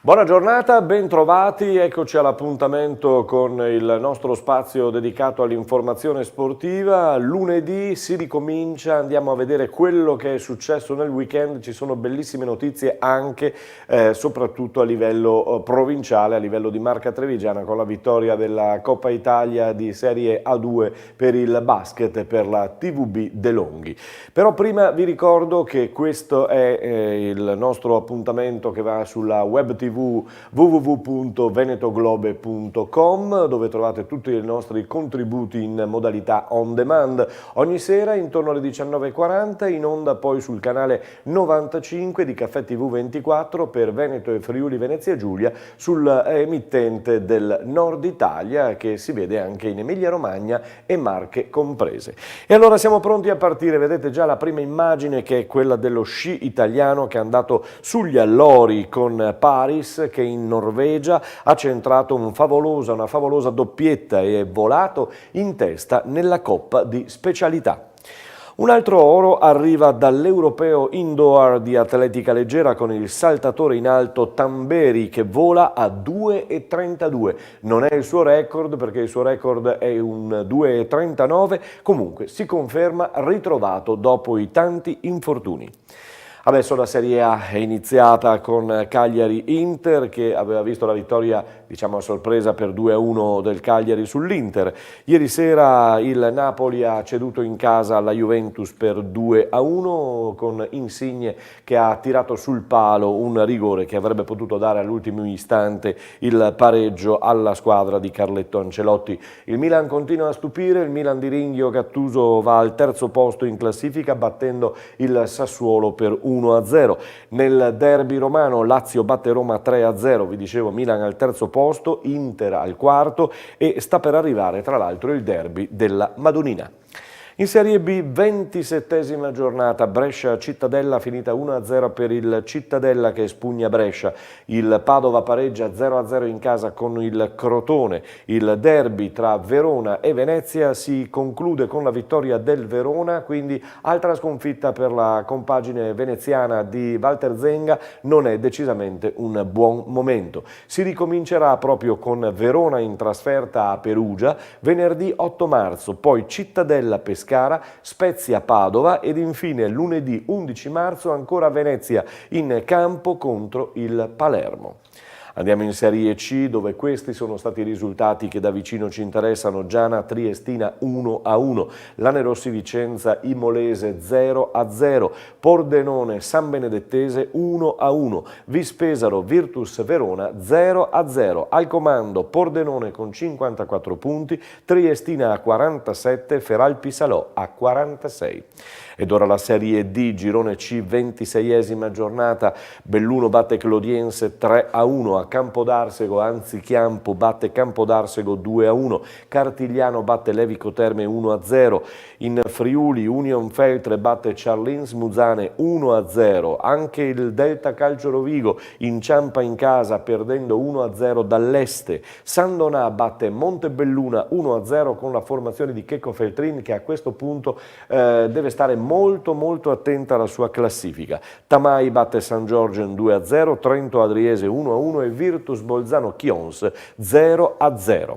Buona giornata, ben trovati, eccoci all'appuntamento con il nostro spazio dedicato all'informazione sportiva. Lunedì si ricomincia, andiamo a vedere quello che è successo nel weekend, ci sono bellissime notizie anche soprattutto a livello provinciale, a livello di Marca Trevigiana, con la vittoria della Coppa Italia di Serie A2 per il basket e per la TVB De Longhi. Però prima vi ricordo che questo è il nostro appuntamento che va sulla web TV www.venetoglobe.com, dove trovate tutti i nostri contributi in modalità on demand ogni sera intorno alle 19:40, in onda poi sul canale 95 di Caffè TV 24 per Veneto e Friuli Venezia Giulia, sull'emittente del Nord Italia che si vede anche in Emilia Romagna e Marche comprese. E allora siamo pronti a partire, vedete già la prima immagine che è quella dello sci italiano che è andato sugli allori con Paris, che in Norvegia ha centrato una favolosa doppietta e è volato in testa nella Coppa di specialità. Un altro oro arriva dall'Europeo Indoor di atletica leggera con il saltatore in alto Tamberi che vola a 2,32. Non è il suo record perché il suo record è un 2,39, comunque si conferma ritrovato dopo i tanti infortuni. Adesso la Serie A è iniziata con Cagliari-Inter che aveva visto la vittoria, diciamo a sorpresa, per 2-1 del Cagliari sull'Inter. Ieri sera il Napoli ha ceduto in casa alla Juventus per 2-1 con Insigne che ha tirato sul palo un rigore che avrebbe potuto dare all'ultimo istante il pareggio alla squadra di Carletto Ancelotti. Il Milan continua a stupire, il Milan di Ringhio Gattuso va al terzo posto in classifica battendo il Sassuolo per 1-0. Nel derby romano Lazio batte Roma 3-0, vi dicevo Milan al terzo posto, Inter al quarto e sta per arrivare tra l'altro il derby della Madonnina. In Serie B, 27esima giornata, Brescia-Cittadella finita 1-0 per il Cittadella che espugna Brescia, il Padova pareggia 0-0 in casa con il Crotone, il derby tra Verona e Venezia si conclude con la vittoria del Verona, quindi altra sconfitta per la compagine veneziana di Walter Zenga, non è decisamente un buon momento. Si ricomincerà proprio con Verona in trasferta a Perugia, venerdì 8 marzo, poi Cittadella-Pescara, Spezia-Padova ed infine lunedì 11 marzo ancora Venezia in campo contro il Palermo. Andiamo in Serie C dove questi sono stati i risultati che da vicino ci interessano. Giana Triestina 1-1, Lanerossi Vicenza Imolese 0-0, Pordenone San Benedettese 1-1, Vispesaro Virtus Verona 0-0. Al comando Pordenone con 54 punti, Triestina a 47, Feralpi Salò a 46. Ed ora la Serie D, Girone C, 26esima giornata, Belluno batte Clodiense 3-1, a Campodarsego Anzichiampo batte Campodarsego 2-1, Cartigliano batte Levico Terme 1-0, in Friuli Union Feltre batte Ciarlins Muzane 1-0, anche il Delta Calcio Rovigo inciampa in casa perdendo 1-0 dall'Este, San Donà batte Montebelluna 1-0 con la formazione di Checco Feltrin che a questo punto deve stare molto attenta alla sua classifica. Tamai batte San Giorgio 2-0, Trento Adriese 1-1 e Virtus Bolzano Chions 0-0.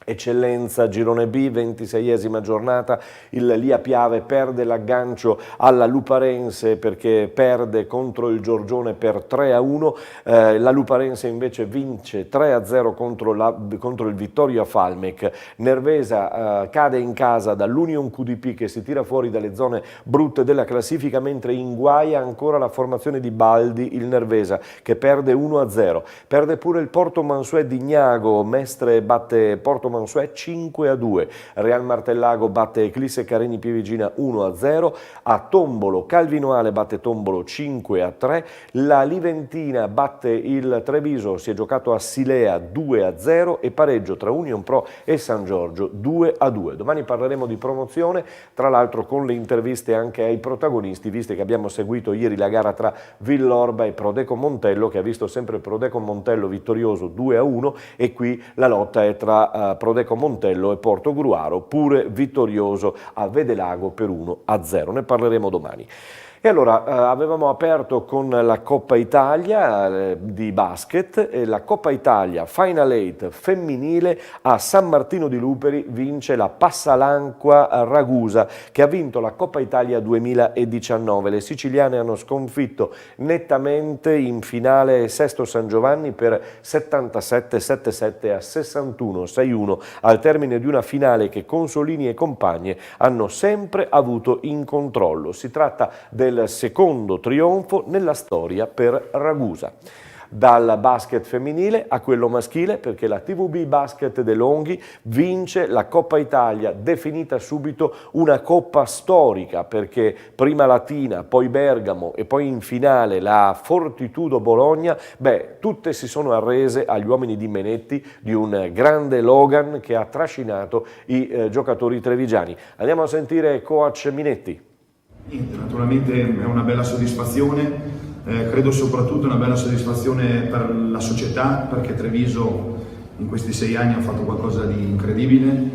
Eccellenza, Girone B, 26esima giornata, il Lia Piave perde l'aggancio alla Luparense perché perde contro il Giorgione per 3-1, la Luparense invece vince 3-0 contro il Vittorio Falmec, Nervesa cade in casa dall'Union QDP che si tira fuori dalle zone brutte della classifica, mentre inguaia ancora la formazione di Baldi, il Nervesa, che perde 1-0, perde pure il Porto Mansuè di Gnago, Mestre batte Porto Mansuè 5-2, Real Martellago batte Eclisse Careni Pievigina 1-0, a Tombolo Calvinoale batte Tombolo 5-3, la Liventina batte il Treviso, si è giocato a Silea 2-0 e pareggio tra Union Pro e San Giorgio 2-2. Domani parleremo di promozione, tra l'altro con le interviste anche ai protagonisti, visto che abbiamo seguito ieri la gara tra Villorba e Prodeco Montello, che ha visto sempre Prodeco Montello vittorioso 2-1 e qui la lotta è tra Prodeco Montello e Portogruaro, pure vittorioso a Vedelago per 1-0. Ne parleremo domani. E allora avevamo aperto con la Coppa Italia di basket e la Coppa Italia Final 8 femminile a San Martino di Luperi vince la Passalanqua Ragusa che ha vinto la Coppa Italia 2019. Le siciliane hanno sconfitto nettamente in finale Sesto San Giovanni per 77-77 a 61-61 al termine di una finale che Consolini e compagne hanno sempre avuto in controllo. Si tratta del secondo trionfo nella storia per Ragusa. Dal basket femminile a quello maschile, perché la TVB Basket De Longhi vince la Coppa Italia, definita subito una coppa storica, perché prima Latina, poi Bergamo e poi in finale la Fortitudo Bologna, tutte si sono arrese agli uomini di Menetti, di un grande Logan che ha trascinato i giocatori trevigiani. Andiamo a sentire coach Minetti. Naturalmente è una bella soddisfazione, credo soprattutto una bella soddisfazione per la società, perché Treviso in questi 6 anni ha fatto qualcosa di incredibile,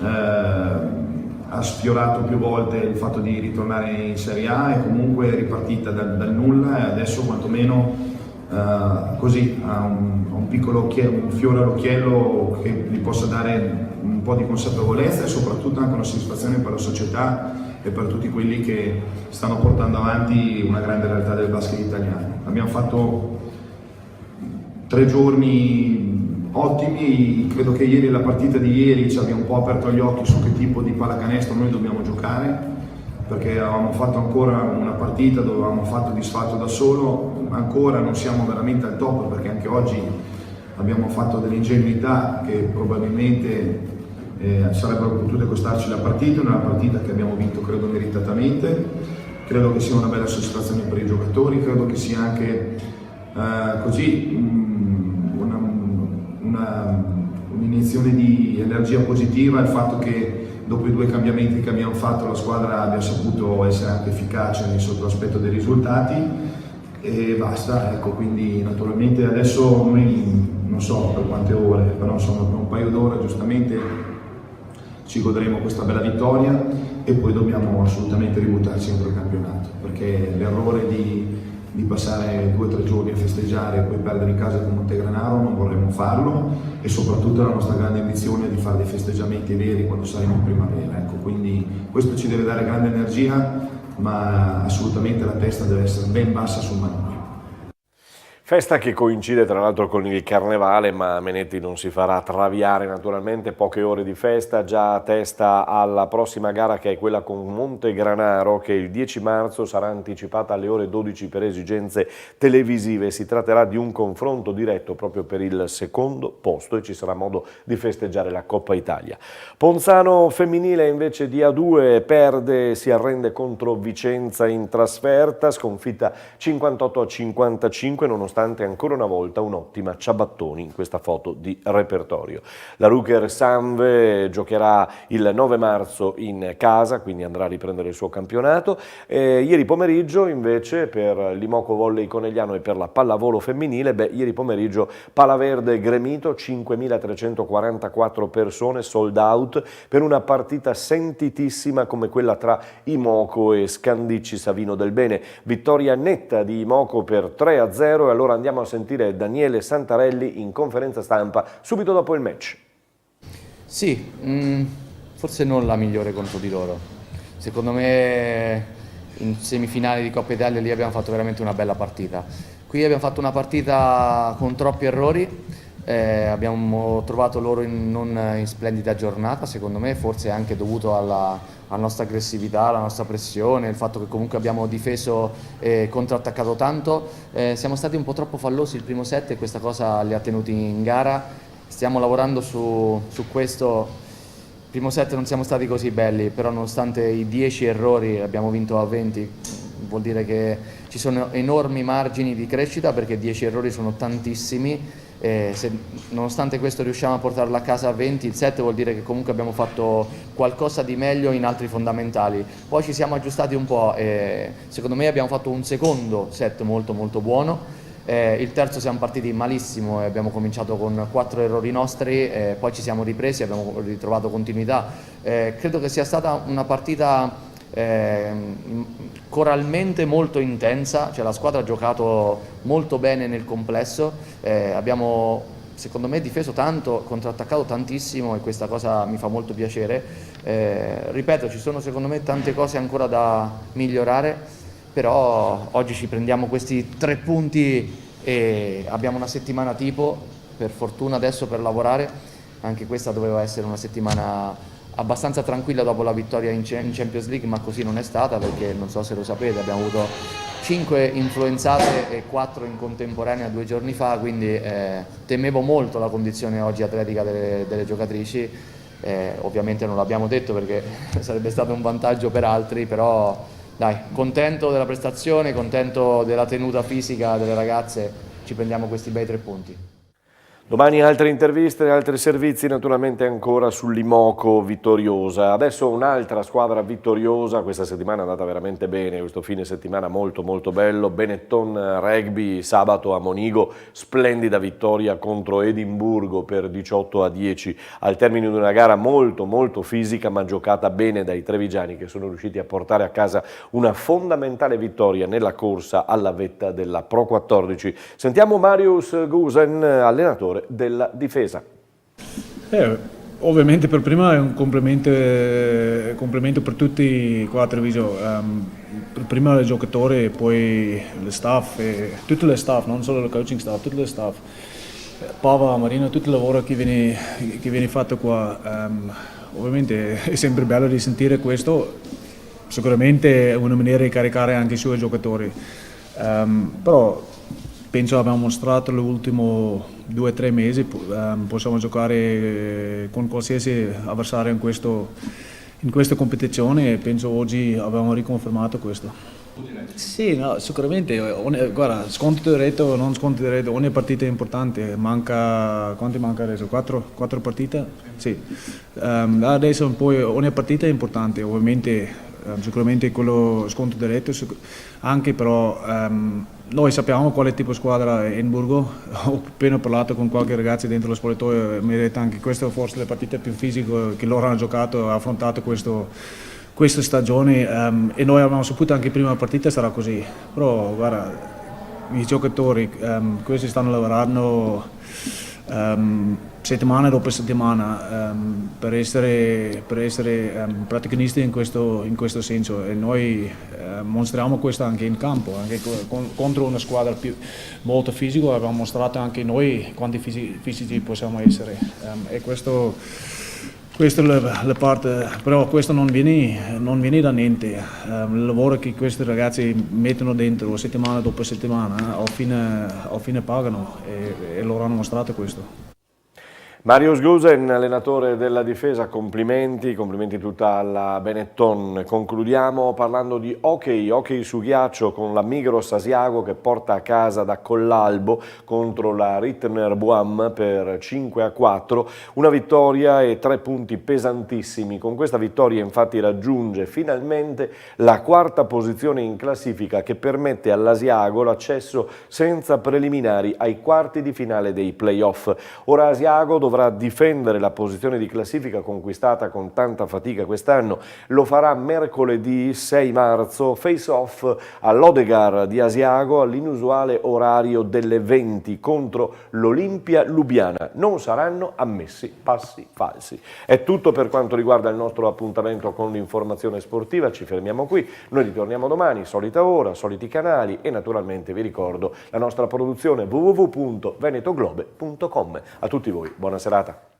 ha sfiorato più volte il fatto di ritornare in Serie A e comunque è ripartita dal nulla e adesso quantomeno così ha un piccolo un fiore all'occhiello che gli possa dare un po' di consapevolezza e soprattutto anche una soddisfazione per la società e per tutti quelli che stanno portando avanti una grande realtà del basket italiano. Abbiamo fatto 3 giorni ottimi, credo che ieri la partita di ieri ci abbia un po' aperto gli occhi su che tipo di pallacanestro noi dobbiamo giocare, perché avevamo fatto ancora una partita dove avevamo fatto disfatto da solo, ancora non siamo veramente al top perché anche oggi abbiamo fatto delle ingenuità che probabilmente sarebbero potute costarci la partita, una partita che abbiamo vinto credo meritatamente, credo che sia una bella soddisfazione per i giocatori, credo che sia anche un'iniezione di energia positiva il fatto che dopo i 2 cambiamenti che abbiamo fatto la squadra abbia saputo essere anche efficace sotto l'aspetto dei risultati e basta, ecco, quindi naturalmente adesso noi non so per quante ore, però insomma per un paio d'ore giustamente ci godremo questa bella vittoria e poi dobbiamo assolutamente ributtarci dentro il campionato, perché l'errore di passare 2 o 3 giorni a festeggiare e poi perdere in casa con Montegranaro non vorremmo farlo e soprattutto la nostra grande ambizione è di fare dei festeggiamenti veri quando saremo in primavera, ecco, quindi questo ci deve dare grande energia, ma assolutamente la testa deve essere ben bassa sul manubrio. Festa che coincide tra l'altro con il Carnevale, ma Menetti non si farà traviare naturalmente, poche ore di festa, già a testa alla prossima gara che è quella con Montegranaro che il 10 marzo sarà anticipata alle ore 12 per esigenze televisive. Si tratterà di un confronto diretto proprio per il secondo posto e ci sarà modo di festeggiare la Coppa Italia. Ponzano femminile invece di A2 perde, si arrende contro Vicenza in trasferta, sconfitta 58-55 nonostante ancora una volta un'ottima Ciabattoni in questa foto di repertorio. La Ruker Sanve giocherà il 9 marzo in casa, quindi andrà a riprendere il suo campionato. Ieri pomeriggio invece per l'Imoco Volley Conegliano e per la pallavolo femminile, ieri pomeriggio Palaverde Gremito, 5.344 persone sold out per una partita sentitissima come quella tra Imoco e Scandicci Savino del Bene. Vittoria netta di Imoco per 3-0 e allora andiamo a sentire Daniele Santarelli in conferenza stampa subito dopo il match. Sì, forse non la migliore contro di loro. Secondo me in semifinale di Coppa Italia lì abbiamo fatto veramente una bella partita. Qui abbiamo fatto una partita con troppi errori, abbiamo trovato loro non in splendida giornata, secondo me, forse anche dovuto alla nostra aggressività, alla nostra pressione, il fatto che comunque abbiamo difeso e contrattaccato tanto. Siamo stati un po' troppo fallosi il primo set e questa cosa li ha tenuti in gara. Stiamo lavorando su questo. Il primo set non siamo stati così belli, però nonostante i 10 errori abbiamo vinto a 20, vuol dire che ci sono enormi margini di crescita perché 10 errori sono tantissimi. Se nonostante questo riusciamo a portarla a casa a 20, il set vuol dire che comunque abbiamo fatto qualcosa di meglio in altri fondamentali. Poi ci siamo aggiustati un po' e secondo me abbiamo fatto un secondo set molto buono. Il terzo siamo partiti malissimo e abbiamo cominciato con 4 errori nostri, poi ci siamo ripresi, abbiamo ritrovato continuità. Credo che sia stata una partita coralmente molto intensa, cioè la squadra ha giocato molto bene nel complesso, abbiamo secondo me difeso tanto, contrattaccato tantissimo e questa cosa mi fa molto piacere. Ripeto, ci sono secondo me tante cose ancora da migliorare, però oggi ci prendiamo questi 3 punti e abbiamo una settimana tipo, per fortuna adesso, per lavorare. Anche questa doveva essere una settimana abbastanza tranquilla dopo la vittoria in Champions League, ma così non è stata, perché non so se lo sapete, abbiamo avuto 5 influenzate e 4 in contemporanea 2 giorni fa, quindi temevo molto la condizione oggi atletica delle giocatrici. Ovviamente non l'abbiamo detto perché sarebbe stato un vantaggio per altri, però dai, contento della prestazione, contento della tenuta fisica delle ragazze, ci prendiamo questi bei 3 punti. Domani altre interviste, altri servizi, naturalmente ancora sull'Imoco vittoriosa. Adesso un'altra squadra vittoriosa, questa settimana è andata veramente bene, questo fine settimana molto molto bello. Benetton Rugby sabato a Monigo, splendida vittoria contro Edimburgo per 18-10 al termine di una gara molto molto fisica ma giocata bene dai trevigiani, che sono riusciti a portare a casa una fondamentale vittoria nella corsa alla vetta della Pro 14. Sentiamo Marius Gusen, allenatore della difesa. Ovviamente per prima è un complimento per tutti qua a Treviso, per prima il giocatore e poi le staff, tutto il staff, non solo il coaching staff, tutto il staff, Pava, Marino, tutto il lavoro che viene fatto qua. Ovviamente è sempre bello di sentire questo, sicuramente è una maniera di caricare anche i suoi giocatori, però penso abbiamo mostrato negli ultimi 2 o 3 mesi, possiamo giocare con qualsiasi avversario in questa competizione e penso oggi abbiamo riconfermato questo. Sì, no, sicuramente, guarda, scontro diretto o non scontro diretto, ogni partita è importante, quanti manca adesso? 4 partite? Sì, adesso poi ogni partita è importante, ovviamente sicuramente quello scontro diretto anche, però noi sappiamo quale tipo di squadra è Edimburgo. Ho appena parlato con qualche ragazzo dentro lo spogliatoio e mi ha detto anche questa forse la partita più fisica che loro hanno giocato, ha affrontato questa stagione, e noi abbiamo saputo anche prima partita sarà così, però guarda, i giocatori questi stanno lavorando settimana dopo settimana per essere protagonisti in questo senso, e noi mostriamo questo anche in campo, anche contro una squadra molto fisica abbiamo mostrato anche noi quanti fisici possiamo essere, e questa è la parte, però questo non viene da niente, il lavoro che questi ragazzi mettono dentro settimana dopo settimana al fine pagano, e loro hanno mostrato questo. Marius Gusen, allenatore della difesa, complimenti tutta alla Benetton. Concludiamo parlando di hockey su ghiaccio con la Migros Asiago che porta a casa da Collalbo contro la Rittner Buam per 5-4, una vittoria e 3 punti pesantissimi. Con questa vittoria infatti raggiunge finalmente la 4ª posizione in classifica, che permette all'Asiago l'accesso senza preliminari ai quarti di finale dei playoff. Ora Asiago dovrà difendere la posizione di classifica conquistata con tanta fatica quest'anno. Lo farà mercoledì 6 marzo, face-off all'Odegar di Asiago all'inusuale orario delle 20 contro l'Olimpia Lubiana. Non saranno ammessi passi falsi. È tutto per quanto riguarda il nostro appuntamento con l'informazione sportiva. Ci fermiamo qui. Noi ritorniamo domani, solita ora, soliti canali, e naturalmente vi ricordo la nostra produzione www.venetoglobe.com. A tutti voi, buona serata.